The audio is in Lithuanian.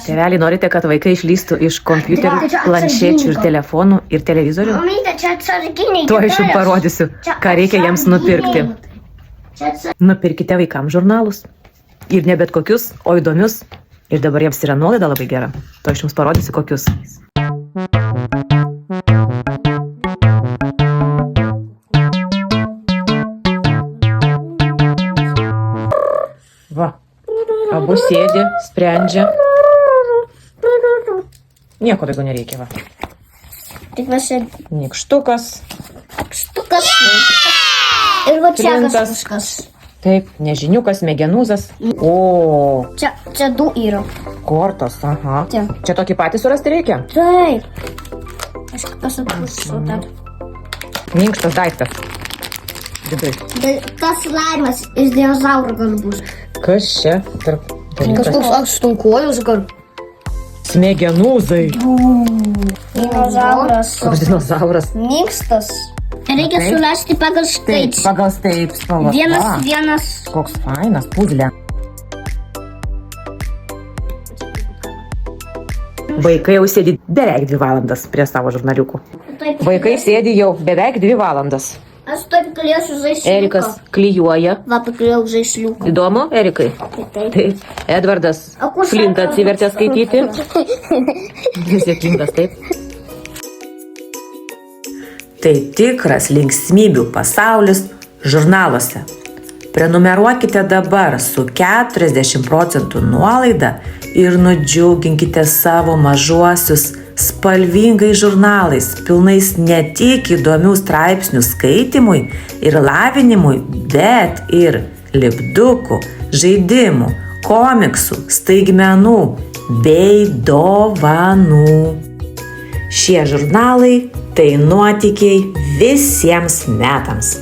Tėveliai, norite, kad vaikai išlystų iš kompiuterių, planšečių ir telefonų ir televizorių? Mamytė, čia atsarginiai. Tuo aš jums parodysiu, ką reikia jiems nupirkti. Nupirkite vaikams žurnalus. Ir ne bet kokius, o įdomius. Ir dabar jiems yra nuolaida labai gera. Tuo aš jums parodysiu, kokius. Va. Abu sėdi, sprendžia. Nieko daugiau nereikia, va. Tik va čia Nykštukas. štukas. Ir va čia Printas. kažkas. Taip, nežiniukas, smegenuzas. O, Čia du yra. kortos, aha. Čia. Čia tokį patį surasti reikia? Taip. Aš pasakysiu dar. Minkštas daiktas. Viduj. Tas laimas iš dinozauro gal bus. Kas čia? Tarp dalykas. Kažkoks aštunkojus gal. Smegenuzai. Dinozauras. Koks dinozauras. Minkštas. Reikia Taip. sulesti pagal Taip, štai. pagal taip spalvą. Vienas. Koks fainas, puzlė. Vaikai jau sėdi beveik 2 valandas prie savo žurnaliukų. Taip. Vaikai sėdi jau beveik 2 valandas. Aš taip galėsiu žaisliuką. Erikas klijuoja. Va, pakliau žaisliuką. Įdomu, Erikai? Taip. Taip. Edvardas O kur Flintą sako? atsivertė skaityti. Jis juokingas, taip. Tai tikras linksmybių pasaulis žurnaluose. Prenumeruokite dabar su 40% nuolaida ir nudžiuginkite savo mažuosius spalvingais žurnalais, pilnais ne tik įdomių straipsnių skaitimui ir lavinimui, bet ir lipdukų, žaidimų, komiksų, staigmenų bei dovanų. Šie žurnalai tai nuotykiai visiems metams.